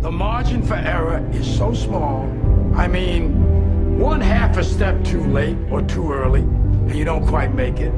The margin for error is so small. I mean, 1/2 a step too late or too early, and you don't quite make it.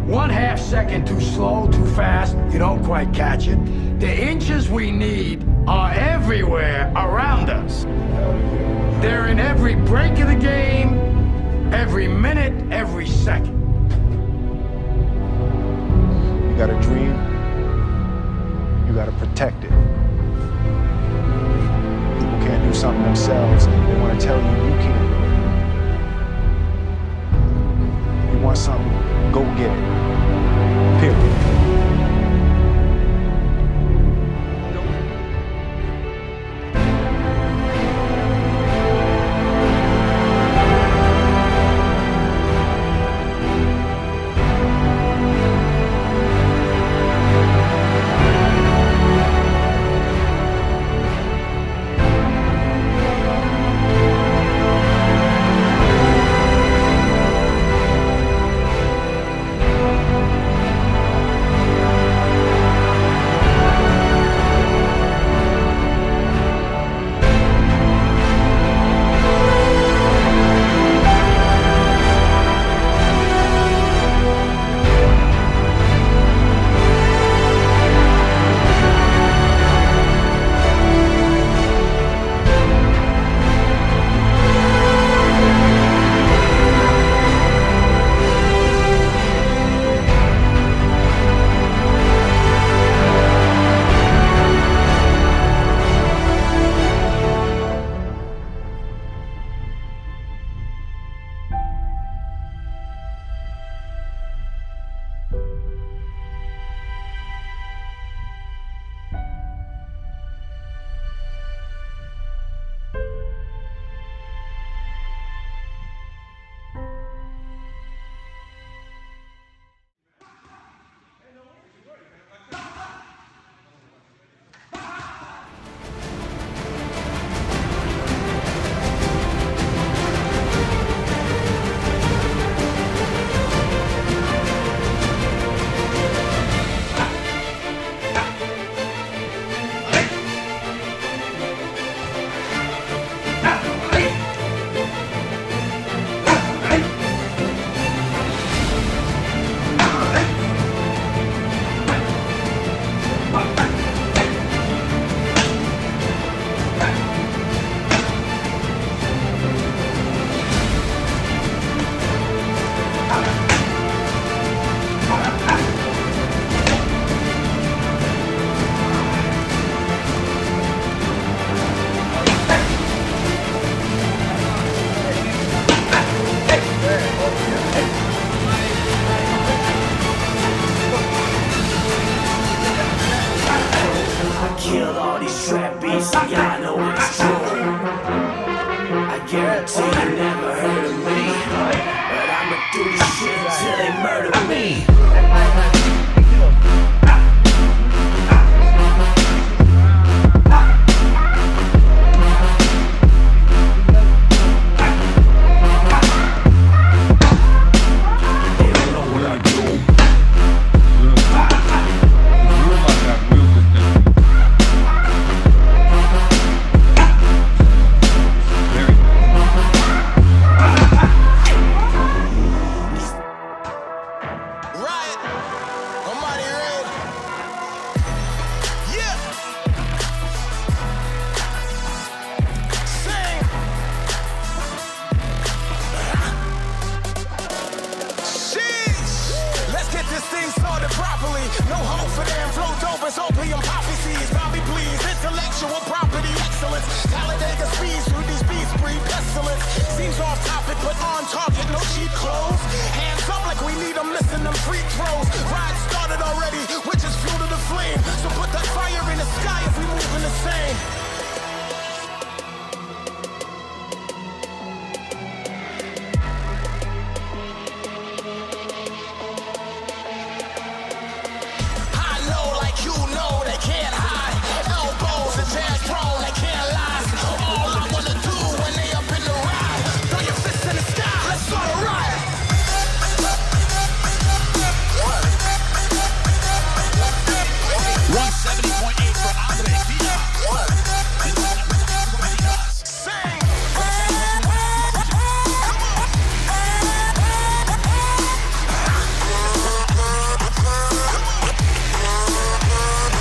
1/2 second too slow, too fast, you don't quite catch it. The inches we need are everywhere around us. They're in every break of the game, every minute, every second. You got a dream, you gotta protect it. People can't do something themselves, they wanna tell you you can't do it. You want something, go get it. Period.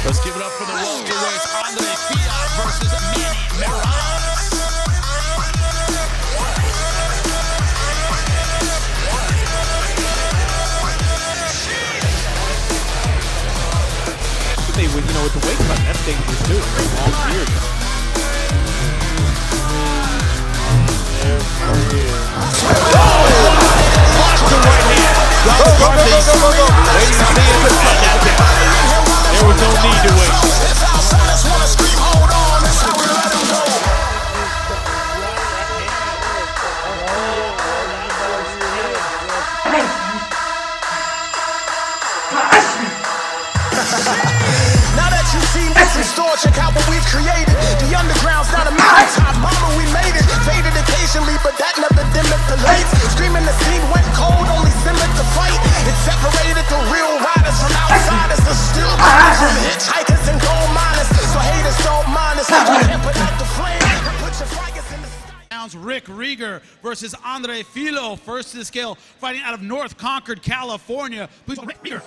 Let's give it up for the welterweights. André Fialho versus Manny Miranda. With the weight cut, that's dangerous too. Long beard. Blocked the right hand. Waiting to see him, and that's it. There was no need to wait. Restore, check out what we've created. The underground's not a mountaintop, mama, we made it. Faded occasionally, but that never dimmed the lights. Screaming the scene went cold, only simmered the fight. It separated the real riders from outsiders. The still from hitchhikers and gold miners. So haters don't mind us. You can't put out the flame. Put your fires in the sky. Rick Rieger versus André Fialho, first to the scale, fighting out of North Concord, California. Please, Rick Rieger.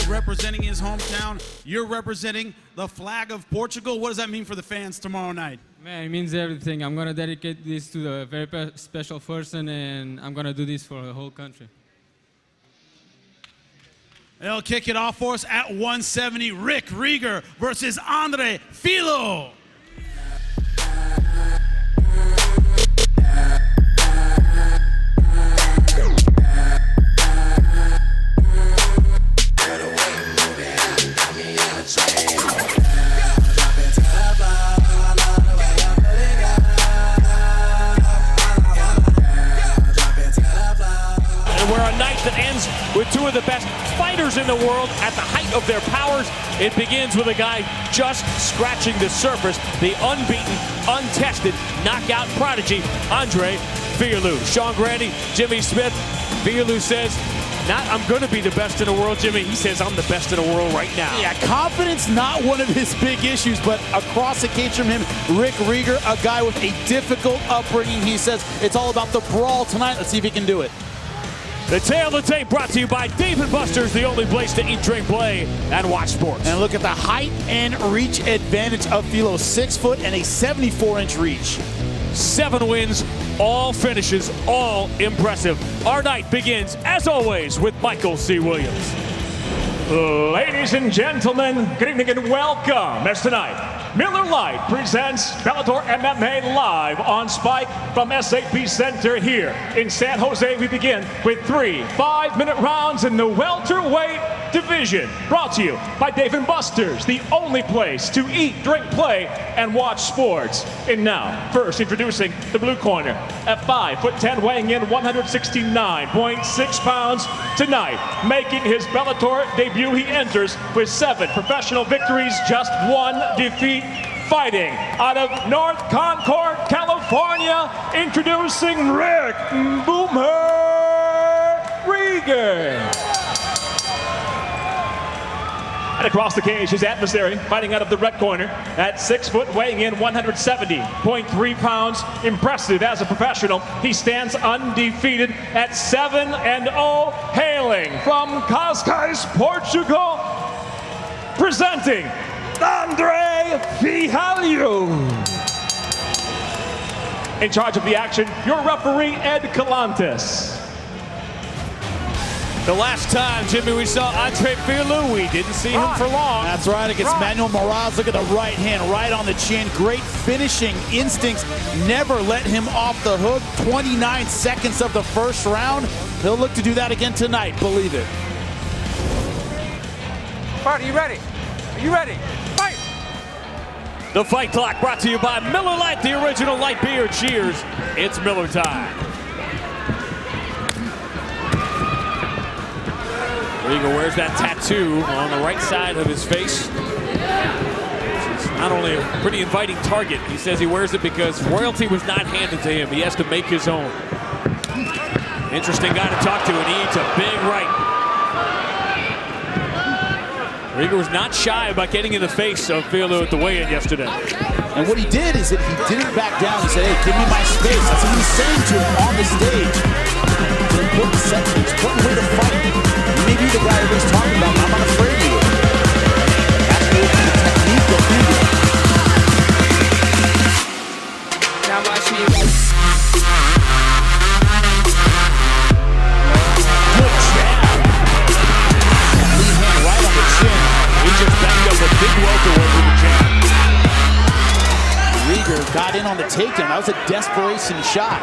Representing his hometown, you're representing the flag of Portugal. What does that mean for the fans tomorrow night? Man, it means everything. I'm going to dedicate this to a very special person, and I'm going to do this for the whole country. They'll kick it off for us at 170. Rick Rieger versus André Fialho. That ends with two of the best fighters in the world at the height of their powers. It begins with a guy just scratching the surface, the unbeaten, untested knockout prodigy, André Fialho. Sean Grande, Jimmy Smith. Fialho says, not I'm going to be the best in the world, Jimmy. He says, I'm the best in the world right now. Yeah, confidence not one of his big issues, but across the cage from him, Rick Rieger, a guy with a difficult upbringing. He says it's all about the brawl tonight. Let's see if he can do it. The Tale of the Tape brought to you by Dave & Buster's, the only place to eat, drink, play, and watch sports. And look at the height and reach advantage of Fialho. 6 foot and a 74-inch reach. 7 wins, all finishes, all impressive. Our night begins, as always, with Michael C. Williams. Ladies and gentlemen, good evening and welcome. As tonight, Miller Lite presents Bellator MMA live on Spike from SAP Center here in San Jose. We begin with 3 5-minute rounds in the welterweight division. Brought to you by Dave & Buster's, the only place to eat, drink, play, and watch sports. And now, first introducing the blue corner at 5'10", weighing in 169.6 pounds tonight. Making his Bellator debut, he enters with 7 professional victories, just 1 defeat. Fighting out of North Concord, California, introducing Rick Boomer Rieger. And across the cage, his adversary, fighting out of the red corner at 6 foot, weighing in 170.3 pounds. Impressive as a professional. He stands undefeated at 7-0, hailing from Cascais, Portugal, presenting André Fialho. In charge of the action, your referee, Ed Calantes. The last time, Jimmy, we saw André Fialho, we didn't see him for long. That's right, against Manuel Moraz. Look at the right hand, right on the chin. Great finishing instincts. Never let him off the hook. 29 seconds of the first round. He'll look to do that again tonight, believe it. Bart, are you ready? Are you ready? Fight! The fight clock brought to you by Miller Lite, the original light beer. Cheers, it's Miller time. Rieger wears that tattoo on the right side of his face. It's not only a pretty inviting target, he says he wears it because royalty was not handed to him. He has to make his own. Interesting guy to talk to, and he eats a big right. Rieger was not shy about getting in the face of Fialho at the weigh-in yesterday. And what he did is that he didn't back down. He said, hey, give me my space. That's what he's saying to him on the stage. It's an important sentiment. It's an important way to fight. You may be the guy everybody's talking about, but I'm not afraid of you. That's the technique of Rieger. Now watch me. Good jab. Lead hand right on the chin. He just backed up a big welterweight with the jab. Rieger got in on the takedown. That was a desperation shot.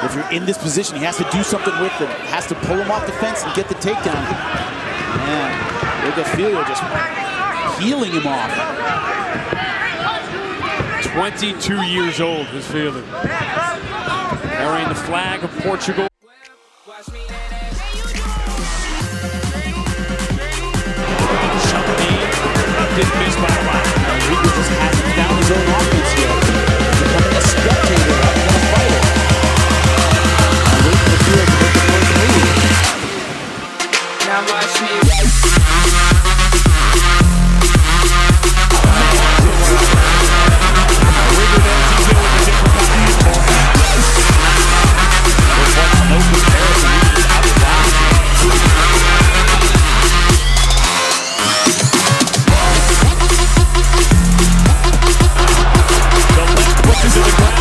If you're in this position, he has to do something with it. Has to pull him off the fence and get the takedown. Man, André Fialho just healing him off. 22 years old, is Fialho. Carrying the flag of Portugal. Didn't miss by a lot. Rieger just hasn't found his own offense yet. He's becoming a spectator rather than a fighter. I'm waiting for Fialho to make the first move. Now watch me. Rieger knows he's in with a different kind of ball. There's no comparison. He's out of bounds. To the ground.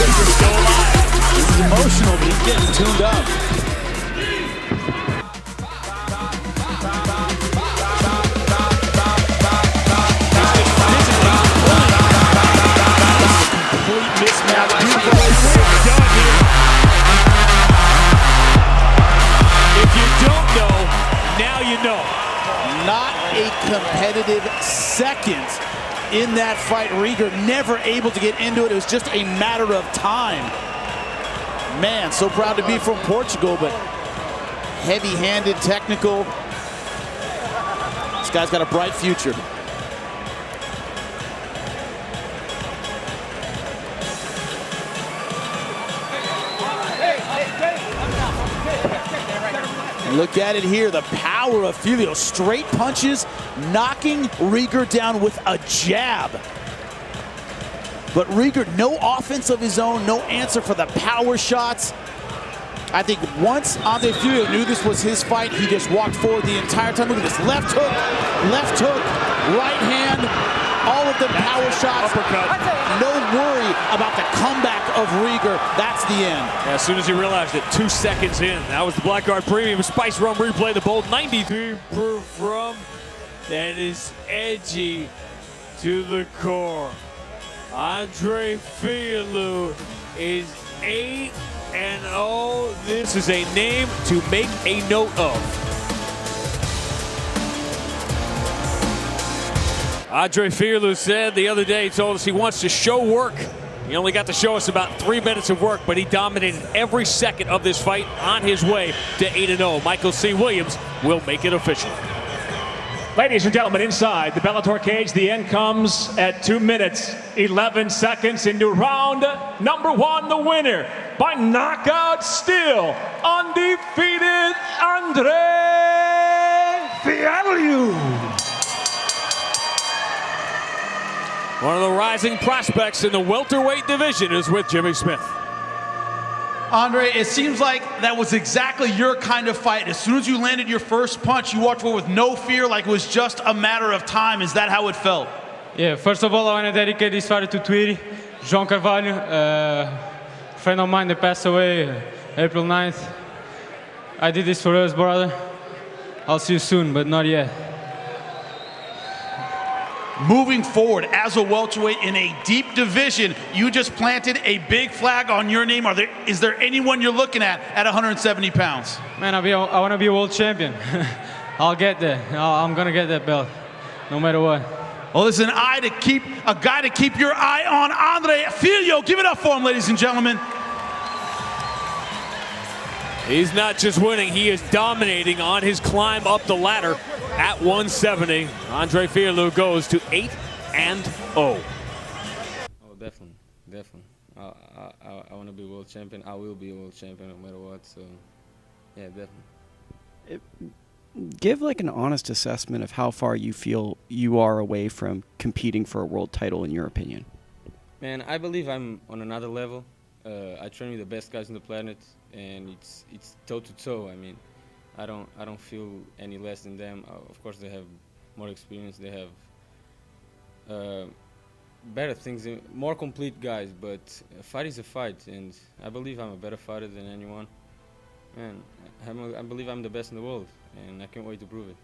He's still alive. This is emotional, but he's getting tuned up. Complete mismatch. Done here. If you don't know, now you know. Not a competitive second in that fight. Rieger never able to get into it. It was just a matter of time. Man, so proud to be from Portugal, but heavy-handed, technical. This guy's got a bright future. Look at it here, the power of Fialho. Straight punches, knocking Rieger down with a jab. But Rieger, no offense of his own, no answer for the power shots. I think once André Fialho knew this was his fight, he just walked forward the entire time. Look at this, left hook, right hand, all of the power shots. Uppercut. No worry about the comeback of Rieger. That's the end. As soon as he realized it, 2 seconds in. That was the Black Guard Premium Spice Rum Replay, the bold 93 proof rum that is edgy to the core. André Fialho is 8-0. This is a name to make a note of. André Fialho said the other day, he told us he wants to show work. He only got to show us about 3 minutes of work, but he dominated every second of this fight on his way to 8-0. Michael C. Williams will make it official. Ladies and gentlemen, inside the Bellator cage, the end comes at 2 minutes, 11 seconds into round number 1. The winner by knockout, still undefeated, André Fialho. One of the rising prospects in the welterweight division is with Jimmy Smith. Andre, it seems like that was exactly your kind of fight. As soon as you landed your first punch, you walked forward with no fear, like it was just a matter of time. Is that how it felt? Yeah, first of all, I want to dedicate this fight to Tweety, João Carvalho, a friend of mine that passed away April 9th. I did this for us, brother. I'll see you soon, but not yet. Moving forward as a welterweight in a deep division, you just planted a big flag on your name. Is there anyone you're looking at 170 pounds? Man, I want to be a world champion. I'll get there. I'm going to get that belt, no matter what. Well, there's a guy to keep your eye on, André Fialho. Give it up for him, ladies and gentlemen. He's not just winning, he is dominating on his climb up the ladder at 170. André Fialho goes to 8-0. Oh, definitely. I want to be world champion. I will be a world champion no matter what. So, yeah, definitely. Give like an honest assessment of how far you feel you are away from competing for a world title, in your opinion. Man, I believe I'm on another level. I train with the best guys on the planet, and it's toe to toe. I mean, I don't feel any less than them. Of course, they have more experience. They have better things, more complete guys. But a fight is a fight, and I believe I'm a better fighter than anyone. Man, I believe I'm the best in the world, and I can't wait to prove it.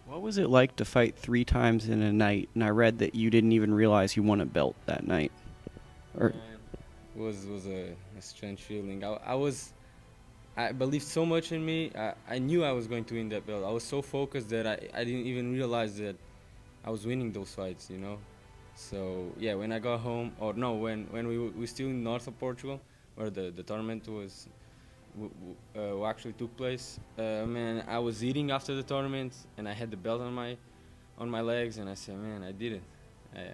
What was it like to fight 3 times in a night? And I read that you didn't even realize you won a belt that night. Or it was a strange feeling. I believed so much in me. I knew I was going to win that belt. I was so focused that I didn't even realize that I was winning those fights, you know. So yeah, when I got home, or no, when we still in north of Portugal, where the tournament was actually took place. Man, I was eating after the tournament, and I had the belt on my legs, and I said, man, I did it.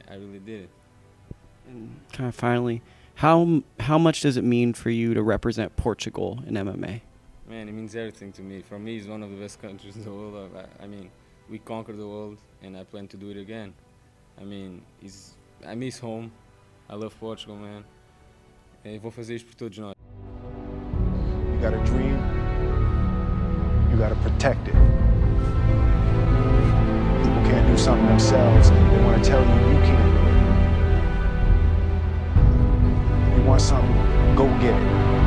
I really did it. And kind of finally, how much does it mean for you to represent Portugal in MMA? Man, it means everything to me. For me, it's one of the best countries in the world. I mean, we conquered the world, and I plan to do it again. I mean, I miss home. I love Portugal, man. E vou fazer isto por todos nós. You got a dream, you got to protect it. People can't do something themselves. They want to tell you you can't do it. You want something, go get it.